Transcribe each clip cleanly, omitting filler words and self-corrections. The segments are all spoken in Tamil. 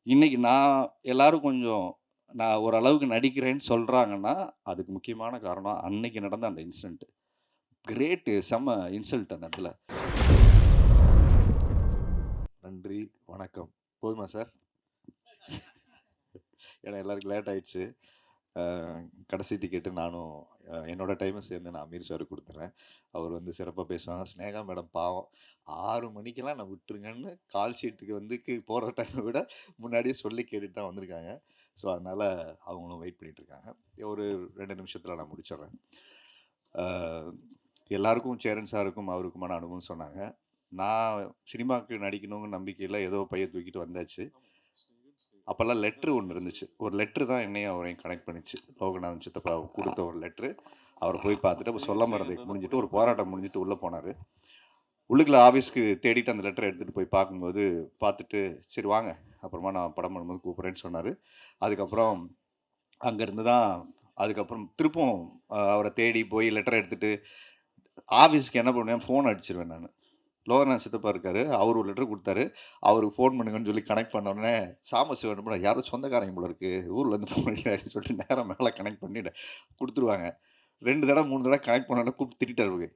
இன்னைக்கு எல்லாரும் கொஞ்சம் நான் ஓரளவுக்கு நடிக்கிறேன்னு சொல்றாங்கன்னா, அதுக்கு முக்கியமான காரணம் அன்னைக்கு நடந்த அந்த இன்சிடென்ட். செம்ம இன்சல்ட் அந்த இடத்துல. நன்றி, வணக்கம். போதுமா சார்? ஏன்னா எல்லாருக்கும் லேட் ஆயிடுச்சு. அ கடைசி டிக்கெட்டு நானும் என்னோட டைமும் சேர்ந்து நான் அமீர் சாருக்கு குடுத்துர்றேன். அவர் வந்து சிறப்பா பேசுவாங்க. ஸ்நேகா மேடம் பாவம் 6 மணிக்கெல்லாம் என்ன விட்டுருங்கன்னு கால் ஷீட்டுக்கு வந்து போடுற டைமை விட முன்னாடியே சொல்லி கேட்டுட்டு தான் வந்திருக்காங்க. ஸோ, அதனால அவங்களும் வெயிட் பண்ணிட்டு இருக்காங்க. ஒரு 2 நிமிஷத்துல நான் முடிச்சிடுறேன். அ எல்லாருக்கும் சேரன் சாருக்கும் அவருக்குமான அனுபவம் சொன்னாங்க. நான் சினிமாவுக்கு நடிக்கணுங்கிற நம்பிக்கையில ஏதோ பைய தூக்கிட்டு வந்தாச்சு. அப்போல்லாம் லெட்ரு ஒன்று இருந்துச்சு. ஒரு லெட்ரு தான் என்னையும் அவரையும் கனெக்ட் பண்ணிச்சு. லோகநாதன் சித்தப்பா குடுத்த ஒரு லெட்ரு. அவர போய் பார்த்துட்டு, அப்ப சொல்ல மறந்தது முடிஞ்சுட்டு, ஒரு போராட்டம் முடிஞ்சுட்டு உள்ள போனாரு. உள்ளுக்குள்ள ஆஃபீஸ்க்கு தேடிட்டு அந்த லெட்டர எடுத்துட்டு போய் பார்க்கும்போது, பார்த்துட்டு, "சரி வாங்க, அப்புறமா நான் படம் பண்ணும்போது கூப்பிடுறேன்னு" சொன்னாரு. அதுக்கப்புறம் அங்கருந்து தான் அதுக்கப்புறம் திருப்பவும் அவர தேடி போய் லெட்டர் எடுத்துட்டு, ஆஃபீஸ்க்கு என்ன பண்ணுவேன், ஃபோன் அடிச்சுருவேன் நானு. லோகநாதன் சித்தப்பா இருக்காரு. அவரு ஒரு லெட்டர் குடுத்தாரு. அவருக்கு ஃபோன் பண்ணுங்கன்னு சொல்லி கனெக்ட் பண்ண உடனே, சாம்பசிவன் போல யாரோ சொந்தக்காரங்க போல இருக்கு. ஊர்லேருந்து ஃபோன் அடிக்கிறாங்கன்னு சொல்லிட்டு நேரா மேல கனெக்ட் பண்ணி குடுத்துருவாங்க. 2 தடவ, 3 தடவ கனெக்ட் பண்ண உடனே கூப்பிட்டு திட்டிட்டாரு அவரு.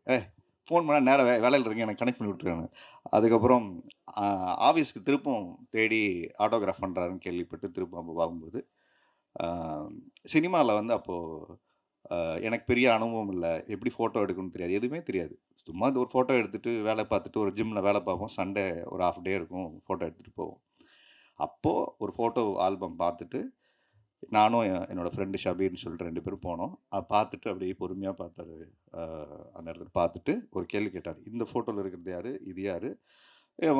ஃபோன் பண்ணா நேரா வேலையில இருக்கேன். எனக்கு கனெக்ட் பண்ணி விட்டுருக்காங்க. அதுக்கப்புறம் அ ஆஃபீஸ்க்கு திருப்பும் தேடி ஆட்டோகிராஃப் பண்றாருன்னு கேள்விப்பட்டு திரும்ப அப்ப பார்க்கும்போது, அ சினிமால வந்து அப்போ அ எனக்கு பெரிய அனுபவம் இல்ல. எப்படி ஃபோட்டோ எடுக்கணும்னு தெரியாது. எதுவுமே தெரியாது. சும்மா இந்த ஒரு ஃபோட்டோ எடுத்துட்டு, வேலை பார்த்துட்டு ஒரு ஜிம்ல வேலை பார்ப்போம். சண்டே ஒரு ஹால்ஃப் டே இருக்கும். ஃபோட்டோ எடுத்துட்டு போவோம். அப்போ ஒரு ஃபோட்டோ ஆல்பம் பார்த்துட்டு, நானும் என்னோட ஃப்ரெண்டு ஷபீர்ன்னு சொல்லிட்டு 2 பேரும் போனோம். பார்த்துட்டு அப்படியே பொறுமையா பார்த்தாரு. அ அந்த இடத்துல பார்த்துட்டு ஒரு கேள்வி கேட்டாரு. "இந்த ஃபோட்டோல இருக்கிறது யாரு? இது யாரு?"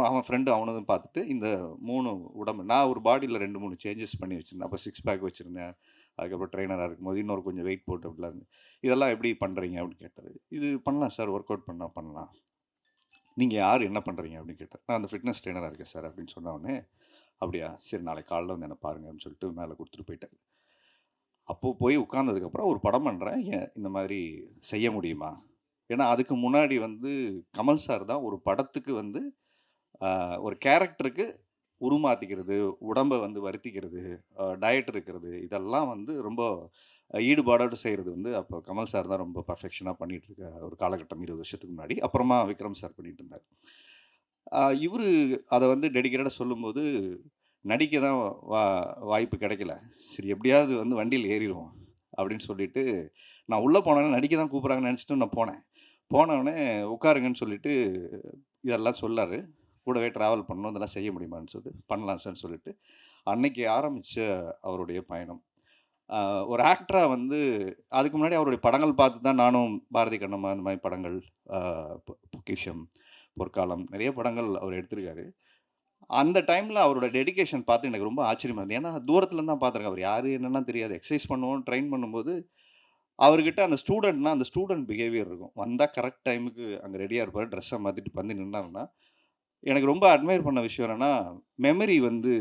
அவன் ஃப்ரெண்டு அவனதும் பார்த்துட்டு, இந்த 3 உடம்பு நான் ஒரு பாடியில 2, 3 சேஞ்சஸ் பண்ணி வச்சிருந்தேன். அப்ப 6 பேக் வச்சிருந்தேன். அதுக்கப்புறம் ட்ரெய்னரா இருக்கும்போது இன்னொரு கொஞ்சம் வெயிட் போட்டு அப்படிலாம் இருந்தது. "இதெல்லாம் எப்படி பண்றீங்க?" அப்படின்னு கேட்டாரு. "இது பண்ணலாம் சார். ஒர்க் அவுட் பண்ணா பண்ணலாம்." "நீங்க யாரு? என்ன பண்றீங்க?" அப்படின்னு கேட்டாரு. "நான் அந்த ஃபிட்னஸ் ட்ரெய்னரா இருக்கேன் சார்." அப்படின்னு சொன்ன உடனே, "அப்படியா? சரி நாளைக்கு காலைல வந்து என்ன பாருங்க." அப்படின்னு சொல்லிட்டு மேல குடுத்துட்டு போயிட்டாரு. அப்போ போய் உட்கார்ந்ததுக்கப்புறம் ஒரு படம் பண்றேன். இந்த மாதிரி செய்ய முடியுமா? ஏன்னா அதுக்கு முன்னாடி வந்து கமல் சார் தான் ஒரு படத்துக்கு வந்து ஒரு கேரக்டருக்கு உருமாத்திக்கிறது, உடம்ப வந்து வருத்திக்கிறது, டயட் இருக்கிறது, இதெல்லாம் வந்து ரொம்ப ஈடுபாடோட செய்றது வந்து அப்போ கமல் சார் தான் ரொம்ப பெர்ஃபெக்ஷனா பண்ணிட்டு இருக்க ஒரு காலகட்டம் 20 வருஷத்துக்கு முன்னாடி. அப்புறமா விக்ரம் சார் பண்ணிட்டு இருந்தாரு. இவரு அத வந்து டெடிகேட்டடா சொல்லும்போது, நடிக்க தான் வா வாய்ப்பு கிடைக்கல. சரி எப்படியாவது வந்து வண்டியில ஏறிருவோம் அப்படின்னு சொல்லிட்டு, நான் உள்ள போனோனே நடிக்க தான் கூப்பிடுறாங்கன்னு நெனச்சுட்டு நான் போனேன். போனோனே உட்காருங்கன்னு சொல்லிட்டு இதெல்லாம் சொன்னாரு. கூடவே டிராவல் பண்ணணும். இதெல்லாம் செய்ய முடியுமான்னு சொல்லிட்டு, பண்ணலாம் சார்ன்னு சொல்லிட்டு, அன்னைக்கு ஆரம்பிச்ச அவருடைய பயணம். அ ஒரு ஆக்டரா வந்து அதுக்கு முன்னாடி அவருடைய படங்கள் பார்த்து தான் நானும் பாரதி கண்ணம்மா இந்த மாரி படங்கள், அ பொக்கிஷம், பொற்காலம் நெறைய படங்கள் அவர் எடுத்திருக்காரு. அந்த டைம்ல அவரோட டெடிகேஷன் பார்த்து எனக்கு ரொம்ப ஆச்சரியமா இருந்தது. ஏன்னா தூரத்துல இருந்து தான் பார்த்துருக்கேன். அவர் யாரு என்னலாம் தெரியாது. எக்சர்சைஸ் பண்ணுவோம், ட்ரெயின் பண்ணும்போது அவர்கிட்ட அந்த ஸ்டூடண்ட்னா, அந்த ஸ்டூடண்ட் பிஹேவியர் இருக்கும். வந்தா கரெக்ட் டைமுக்கு அங்க ரெடியா இருப்பாரு. ட்ரெஸ்ஸ மாத்திட்டு வந்து நின்னாருன்னா, எனக்கு ரொம்ப அட்மையர் பண்ண விஷயம் என்னன்னா, மெமரி வந்து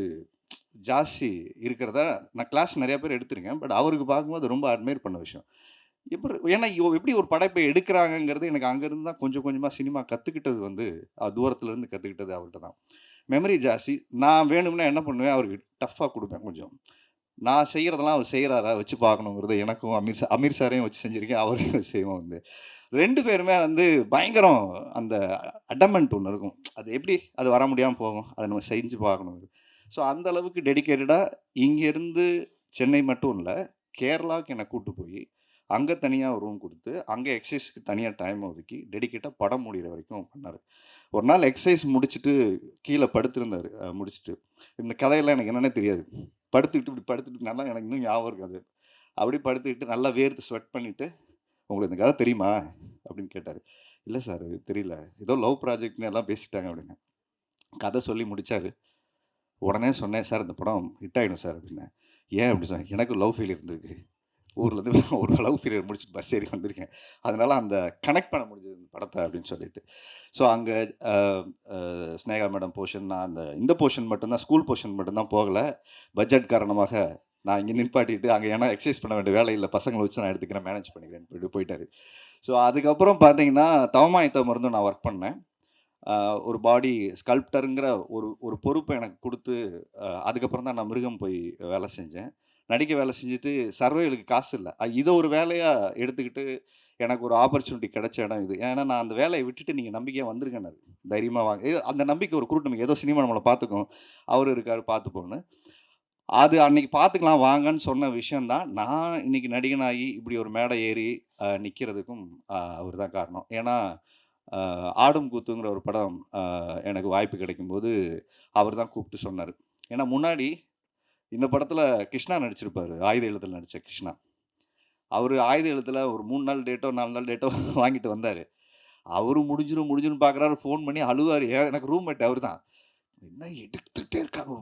ஜாஸ்தி இருக்கிறதா நான் கிளாஸ் நெறைய பேர் எடுத்திருக்கேன். பட் அவருக்கு பார்க்கும்போது ரொம்ப அட்மையர் பண்ண விஷயம். ஏன்னா எப்படி ஒரு படைப்பை எடுக்குறாங்கங்கிறது எனக்கு அங்க இருந்து தான் கொஞ்சம் கொஞ்சமா சினிமா கத்துக்கிட்டது வந்து, தூரத்துல இருந்து கத்துக்கிட்டது அவர்ட்ட தான். மெமரி ஜாஸ்தி. நான் வேணும்னே என்ன பண்ணுவேன், அவருக்கு டஃப்பா குடுப்பேன் கொஞ்சம். நான் செய்யறதெல்லாம் அவர் செய்றாரா வச்சு பார்க்கணுங்கிறது எனக்கும் அமீர் சாரையும் வச்சு செஞ்சிருக்கேன். அவரையும் வச்சு செய்வோம் வந்து. 2 பேருமே வந்து பயங்கரம் அந்த அடமென்ட் ஒண்ணு இருக்கும். அது எப்படி அது வர முடியாம போகும். அத நம்ம செஞ்சு பார்க்கணும். ஸோ அந்த அளவுக்கு டெடிகேட்டடா இங்கேருந்து சென்னை மட்டும் இல்ல, கேரளாவுக்கு என்ன கூட்டு போயி, அங்க தனியா ஒரு ரூம் குடுத்து, அங்க எக்சர்சைஸ்க்கு தனியா டைம் ஒதுக்கி, டெடிகேட்டா படம் முடியிற வரைக்கும் பண்ணாரு. ஒரு நாள் எக்சர்சைஸ் முடிச்சுட்டு கீழ படுத்திருந்தாரு. முடிச்சுட்டு. இந்த கதையெல்லாம் எனக்கு என்னன்னே தெரியாது. படுத்துக்கிட்டு இப்படி படுத்துட்டு நல்லா எனக்கு இன்னும் ஞாபகம் இருக்கு அது. அப்படியே படுத்துக்கிட்டு நல்லா வேர்த்து ஸ்வெட் பண்ணிட்டு, "உங்களுக்கு இந்த கதை தெரியுமா?" அப்படின்னு கேட்டாரு. "இல்ல சார் அது தெரியல. ஏதோ லவ் ப்ராஜெக்ட்ன்னு எல்லாம் பேசிட்டாங்க" அப்படின்னேன். கதை சொல்லி முடிச்சாரு. உடனே சொன்னேன், "சார் இந்த படம் ஹிட் ஆயிடும் சார்" அப்படின்னேன். "ஏன்?" அப்படி சொன்னேன். "எனக்கும் லவ் ஃபெயிலியர் இருந்திருக்கு. ஊர்லேருந்து ஒரு லவ் ஃபெயிலியர் முடிச்சுட்டு பஸ் ஏறி வந்திருக்கேன். அதனால அந்த கனெக்ட் பண்ண முடிஞ்சது இந்த படத்த" அப்படின்னு சொல்லிட்டு. ஸோ அங்க அ அ ஸ்நேகா மேடம் போர்ஷன், நான் இந்த போர்ஷன் மட்டும் தான் ஸ்கூல் போர்ஷன் மட்டும் தான் போகல. பட்ஜெட் காரணமாக நான் இங்க நிப்பாட்டிட்டு, அங்க ஏன்னா எக்சர்சைஸ் பண்ண வேண்டிய வேலை இல்ல. பசங்கள வச்சு நான் எடுத்துக்கிறேன், மேனேஜ் பண்ணிக்கிறேன்னு சொல்லிட்டு போயிட்டாரு. ஸோ அதுக்கப்புறம் பார்த்தீங்கன்னா, தவமாய் தவமருந்தும் நான் ஒர்க் பண்ணேன். ஒரு பாடி ஸ்கல்ப்டர்ங்கிற ஒரு ஒரு பொறுப்ப எனக்கு குடுத்து, அதுக்கப்புறம் தான் நான் மிருகம் போய் வேலை செஞ்சேன். நடிக்க வேலை செஞ்சுட்டு சர்வைவலுக்கு காசு இல்ல. இத ஒரு வேலையா எடுத்துக்கிட்டு, எனக்கு ஒரு ஆப்பர்ச்சுனிட்டி கிடைச்ச இடம் இது. ஏன்னா, நான் அந்த வேலைய விட்டுட்டு நீங்க நம்பிக்கையா வந்துருங்கன்னாரு. தைரியமா வாங்க. அந்த நம்பிக்கை ஒரு குருட்டு நம்பிக்கை. ஏதோ சினிமா நம்மள பார்த்துக்கும். அவரு இருக்காரு பார்த்துப்போம்ன்னு. அது அன்னைக்கு பார்த்துக்கலாம் வாங்கன்னு சொன்ன விஷயம் தான், நான் இன்னைக்கு நடிகனாகி இப்படி ஒரு மேடை ஏறி நிக்கிறதுக்கும் அவரு தான் காரணம். ஏன்னா, அ ஆடும் கூத்துங்கிற ஒரு படம் எனக்கு வாய்ப்பு கிடைக்கும்போது, அவரு தான் கூப்பிட்டு சொன்னாரு. ஏன்னா முன்னாடி இந்த படத்துல கிருஷ்ணா நடிச்சிருப்பாரு. ஆயுத எழுத்துல நடிச்ச கிருஷ்ணா. அவரு ஆயுத எழுத்துல ஒரு 3 நாள் டேட்டோ, 4 நாள் டேட்டோ வாங்கிட்டு வந்தாரு. அவரு முடிஞ்சிரும்ன்னு பார்க்குறாரு. ஃபோன் பண்ணி அழுவாரு. எனக்கு ரூம்மேட் அவரு தான். என்ன எடுத்துட்டே இருக்காங்க.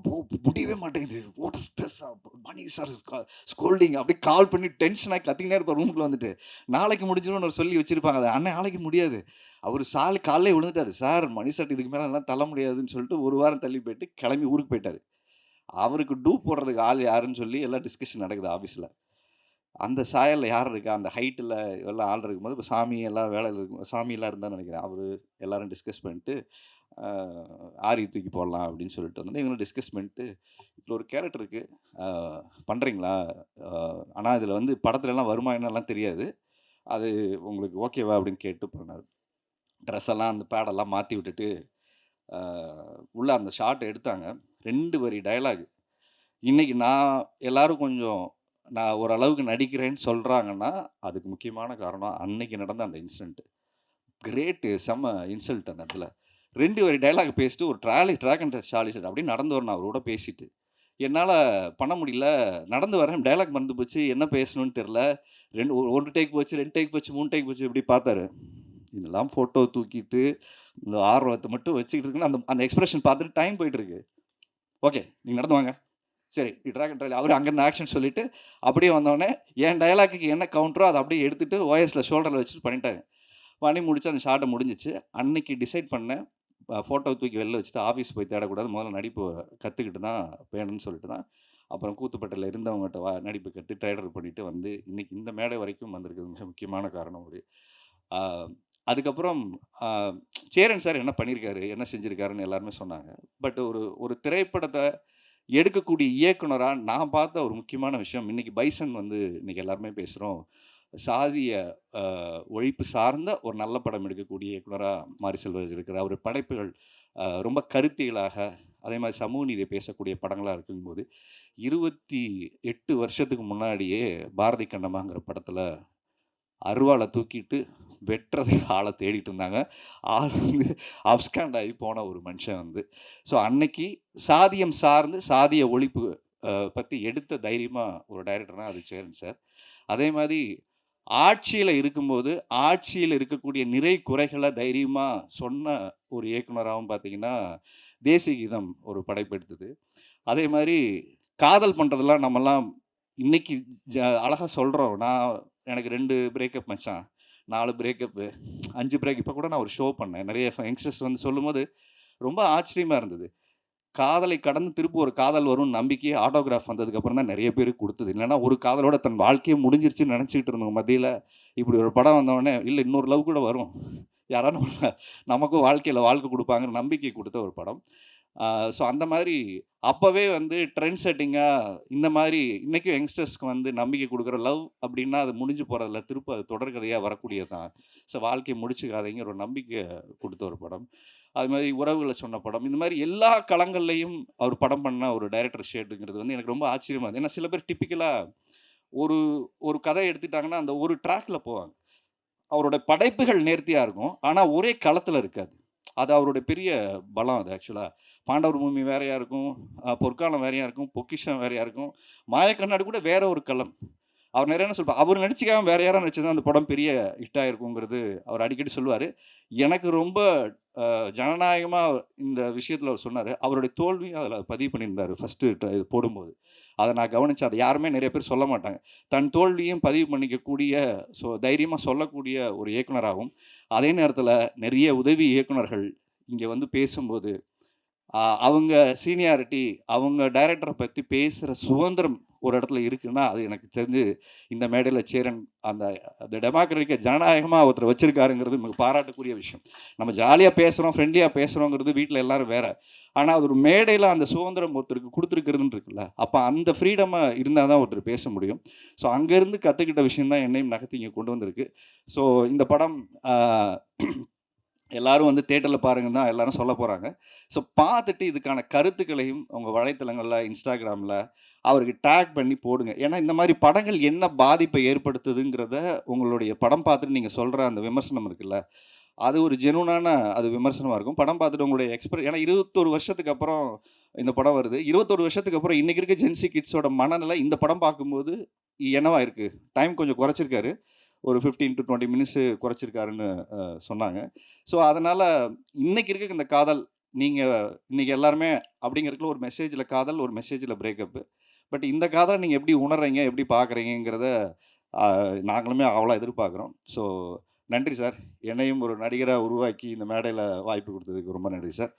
முடியவே மாட்டேங்குது. What is this? Mani sir is scolding அப்படியே கால் பண்ணி டென்ஷன் ஆகி கத்திக்கினே இருப்பார் ரூமுக்குள்ள வந்துட்டு. நாளைக்கு முடிஞ்சிரும்னு சொல்லி வச்சிருப்பாங்க. அத அண்ணே நாளைக்கு முடியாது. அவரு காலையிலே விழுந்துட்டாரு. சார் மணி சார் இதுக்கு மேல என்னால தள்ள முடியாதுன்னு சொல்லிட்டு ஒரு வாரம் தள்ளி போயிட்டு கிளம்பி ஊருக்கு போயிட்டாரு. அவருக்கு டூப் போடுறதுக்கு ஆள் யாருன்னு சொல்லி எல்லாம் டிஸ்கஷன் நடக்குது ஆஃபீஸ்ல. அந்த சாயல்ல யார் இருக்கா? அந்த ஹைட்ல எல்லாம் ஆள் இருக்கும்போது, இப்ப சாமி எல்லாம் வேலையில இருக்கும். சாமிலாம் இருந்தான்னு நெனைக்கிறேன். அவரு எல்லாரும் டிஸ்கஸ் பண்ணிட்டு, அ ஆரி தூக்கி போடலாம் அப்படின்னு சொல்லிட்டு வந்தோனே, இவங்களும் டிஸ்கஸ் பண்ணிட்டு, "இதுல ஒரு கேரக்டர் இருக்கு. அ பண்றீங்களா? அ ஆனா இதுல வந்து படத்துலலாம் வருமா என்னலாம் தெரியாது. அது உங்களுக்கு ஓகேவா?" அப்படின்னு கேட்டு பண்ணாரு. ட்ரெஸ் எல்லாம் அந்த பேடெல்லாம் மாத்தி விட்டுட்டு, அ உள்ள அந்த ஷாட் எடுத்தாங்க. 2 வரி டயலாக். இன்னைக்கு எல்லாரும் கொஞ்சம் நான் ஓரளவுக்கு நடிக்கிறேன்னு சொல்றாங்கன்னா, அதுக்கு முக்கியமான காரணம் அன்னைக்கு நடந்த அந்த இன்சிடென்ட். செம்ம இன்சல்ட் அந்த இடத்துல. 2 வரி டயலாக் பேசிட்டு ஒரு ட்ராக் அண்ட் சார்லி சார் அப்படியே நடந்து வரணும் அவரோட பேசிட்டு. என்னால பண்ண முடியல. நடந்து வரேன் டயலாக் மறந்து போச்சு. என்ன பேசணும்னு தெரியல. 1 டேக் போச்சு, 2 டேக் போச்சு, 3 டேக் போச்சு இப்படி பார்த்தாரு. இதெல்லாம் ஃபோட்டோ தூக்கிட்டு, இந்த ஆர்வத்த மட்டும் வச்சுக்கிட்டு இருக்குன்னு அந்த அந்த எக்ஸ்பிரஷன் பார்த்துட்டு டைம் போயிட்டு இருக்கு. ஓகே. நீங்க நடந்து வாங்க. சரி. ட்ராகன் ட்ரையல் அவரு அங்கருந்து ஆக்ஷன் சொல்லிட்டு, அப்படியே வந்தோனே, என் டயலாக்குக்கு என்ன கவுண்டரோ அத அப்படியே எடுத்துட்டு ஓஎஸ்ல ஷோல்டர்ல வச்சுட்டு பண்ணிட்டாங்க. பண்ணி முடிச்சு அந்த ஷாட் முடிஞ்சுச்சு. அன்னைக்கு டிசைட் பண்ணேன். ஃபோட்டோவ தூக்கி வெளில வச்சுட்டு ஆஃபீஸ் போய் தேடக்கூடாது. முதல்ல நடிப்பு கத்துக்கிட்டு தான் வேணும்னு சொல்லிட்டு தான், அப்புறம் கூத்துப்பட்டுல இருந்தவங்கட்ட நடிப்பு கத்து ட்ரைலர் பண்ணிட்டு வந்து, இன்னைக்கு இந்த மேடை வரைக்கும் வந்திருக்கிறது மிக முக்கியமான காரணம் அது. ஆ அதுக்கப்புறம் ஆ சேரன் சார் என்ன பண்ணியிருக்காரு, என்ன செஞ்சிருக்காருன்னு எல்லாருமே சொன்னாங்க. பட் ஒரு ஒரு திரைப்படத்த எடுக்கக்கூடிய இயக்குனரா நான் பார்த்த ஒரு முக்கியமான விஷயம், இன்னைக்கு பைசன் வந்து இன்னைக்கு எல்லாருமே பேசுறோம். சாதிய அ ஒழிப்பு சார்ந்த ஒரு நல்ல படம் எடுக்கக்கூடிய இயக்குனரா மாரி செல்வராஜ் இருக்கிறார். அவரு படைப்புகள் ரொம்ப கருத்தியலாக, அதே மாரி சமூக நீதி பேசக்கூடிய படங்களா இருக்கும்போது, 28 வருஷத்துக்கு முன்னாடியே பாரதி கண்ணம்மாங்கிற படத்துல அருவாள தூக்கிட்டு வெட்டுறதுக்கு ஆள தேடிட்டு இருந்தாங்க. ஆள் வந்து அப்ஸ்காண்ட் ஆகி போன ஒரு மனுஷன் வந்து. ஸோ அன்னைக்கு சாதியம் சார்ந்து சாதிய ஒழிப்பு பத்தி எடுத்த தைரியமா ஒரு டைரக்டர்னா அது சேரன் சார். அதே மாரி ஆட்சியில இருக்கும்போது, ஆட்சியில இருக்கக்கூடிய நிறை குறைகள தைரியமா சொன்ன ஒரு இயக்குனராவும் பார்த்தீங்கன்னா, தேசிய கீதம் ஒரு படைப்பு எடுத்தது. அதே மாரி காதல் பண்றதெல்லாம் நம்மலாம் இன்னைக்கு ஜ அழகா சொல்றோம். எனக்கு 2 பிரேக்கப் மச்சான். 4 பிரேக்கப்பு, 5 பிரேக் இப்ப கூட நான் ஒரு ஷோ பண்ணேன். நெறைய யங்ஸ்டர்ஸ் வந்து சொல்லும்போது, ரொம்ப ஆச்சரியமா இருந்தது. காதலை கடந்து திரும்ப ஒரு காதல் வரும்னு நம்பிக்கையே ஆட்டோகிராஃப் வந்ததுக்கப்புறம் தான் நெறைய பேருக்கு குடுத்தது. இல்லன்னா ஒரு காதலோட தன் வாழ்க்கையே முடிஞ்சிருச்சுன்னு நெனச்சுக்கிட்டு இருந்தவங்க மத்தியில, இப்படி ஒரு படம் வந்தவுடனே, இல்ல இன்னொரு லவ் கூட வரும். யாராவது நமக்கும் வாழ்க்கையில வாழ்க்கை குடுப்பாங்கன்னு நம்பிக்கை குடுத்த ஒரு படம். ஸோ அந்த மாரி அப்பவே வந்து ட்ரெண்ட் செட்டிங்கா இந்த மாரி இன்னைக்கும் யங்ஸ்டர்ஸ்க்கு வந்து நம்பிக்கை குடுக்குற லவ் அப்டின்னா, அது முடிஞ்சு போறதில்ல. திரும்ப அது தொடர்கதையா வரக்கூடியது தான். ஸோ வாழ்க்கைய முடிச்சுக்காதீங்கற ஒரு நம்பிக்கை குடுத்த ஒரு படம். அது மாரி உறவுகள சொன்ன படம். இந்த மாரி எல்லா களங்கள்லயும் அவர் படம் பண்ண ஒரு டைரக்டர் ஷேடுங்கிறது வந்து எனக்கு ரொம்ப ஆச்சரியமா இருந்தது. ஏன்னா சில பேர் டிப்பிக்கலா ஒரு ஒரு கதை எடுத்துட்டாங்கன்னா, அந்த ஒரு ட்ராக்ல போவாங்க. அவரோட படைப்புகள் நேர்த்தியா இருக்கும். ஆனா, ஒரே களத்துல இருக்காது. அது அவருடைய பெரிய பலம் அது ஆக்சுவலா. பாண்டவர் பூமி வேறையா இருக்கும். பொற்காலம் வேறையா இருக்கும். பொக்கிஷம் வேறையா இருக்கும். மாயக்கண்ணாடி கூட வேற ஒரு களம். அவர் நெறைய என்ன சொல்வார், அவர் நடிச்சுக்காம வேற யாராவது நடிச்சிருந்தா அந்த படம் பெரிய ஹிட் ஆயிருக்குங்கிறது அவர் அடிக்கடி சொல்லுவாரு. எனக்கு ரொம்ப ஜனநாயகமா இந்த விஷயத்துல அவர் சொன்னாரு. அவருடைய தோல்வியும் அதுல பதிவு பண்ணியிருந்தாரு ஃபர்ஸ்ட்டு இது போடும்போது. அத நான் கவனிச்சேன். அத யாருமே நெறைய பேர் சொல்ல மாட்டாங்க. தன் தோல்வியும் பதிவு பண்ணிக்கக்கூடிய தைரியமா சொல்லக்கூடிய ஒரு இயக்குனராகவும், அதே நேரத்துல நெறைய உதவி இயக்குனர்கள் இங்க வந்து பேசும்போது, அவங்க சீனியாரிட்டி, அவங்க டைரக்டர பத்தி பேசுற சுதந்திரம் ஒரு இடத்துல இருக்குன்னா, அது எனக்கு தெரிஞ்சு இந்த மேடையில சேரன் அந்த அந்த டெமோக்ரட்டிக்க ஜனநாயகமா ஒருத்தர் வச்சிருக்காருங்கிறது மிக பாராட்டக்கூடிய விஷயம். நம்ம ஜாலியா பேசுறோம், ஃப்ரெண்ட்லியா பேசுறோங்கிறது வீட்ல எல்லாரும் வேற. ஆனா, அது ஒரு மேடையில அந்த சுதந்திரம் ஒருத்தருக்கு குடுத்துருக்கிறதுன்னு இருக்குல்ல, அப்ப அந்த ஃப்ரீடமா இருந்தா தான் ஒருத்தர் பேச முடியும். ஸோ அங்கருந்து கத்துக்கிட்ட விஷயம் தான் என்னையும் நகர்த்தி இங்க கொண்டு வந்திருக்கு. ஸோ இந்த படம் அ எல்லாரும் வந்து தியேட்டர்ல பாருங்கன்னு தான் எல்லாரும் சொல்லப் போறாங்க. ஸோ பார்த்துட்டு இதுக்கான கருத்துக்களையும் உங்க வலைத்தளங்கள்ல, Instagramல அவருக்கு டேக் பண்ணி போடுங்க. ஏன்னா, இந்த மாரி படங்கள் என்ன பாதிப்பை ஏற்படுத்துதுங்கிறத உங்களுடைய படம் பார்த்துட்டு நீங்க சொல்ற அந்த விமர்சனம் இருக்குல்ல, அது ஒரு ஜெனூனான அது விமர்சனமா இருக்கும். படம் பார்த்துட்டு உங்களுடைய ஏன்னா 21 வருஷத்துக்கு அப்புறம் இந்த படம் வருது. 21 வருஷத்துக்கு அப்புறம் இன்னைக்கு இருக்க ஜென்ஸி கிட்ஸோட மனநிலை இந்த படம் பார்க்கும்போது என்னவா இருக்கு? டைம் கொஞ்சம் குறைச்சிருக்காரு. ஒரு 15 டூ 20 மினிட்ஸ் குறைச்சிருக்காருன்னு சொன்னாங்க. ஸோ, அதனால இன்னைக்கு இருக்க இந்த காதல், நீங்க இன்னைக்கு எல்லாருமே அப்படிங்கிறதுக்குள்ள ஒரு மெசேஜ்ல காதல், ஒரு மெசேஜ்ல பிரேக்கப். பட் இந்த காதல நீங்க எப்படி உணர்றீங்க? எப்படி பார்க்குறீங்கங்கிறத அ நாங்களுமே ஆவலா எதிர்பார்க்குறோம். ஸோ நன்றி சார். என்னையும் ஒரு நடிகரா உருவாக்கி இந்த மேடையில வாய்ப்பு குடுத்ததுக்கு ரொம்ப நன்றி சார்.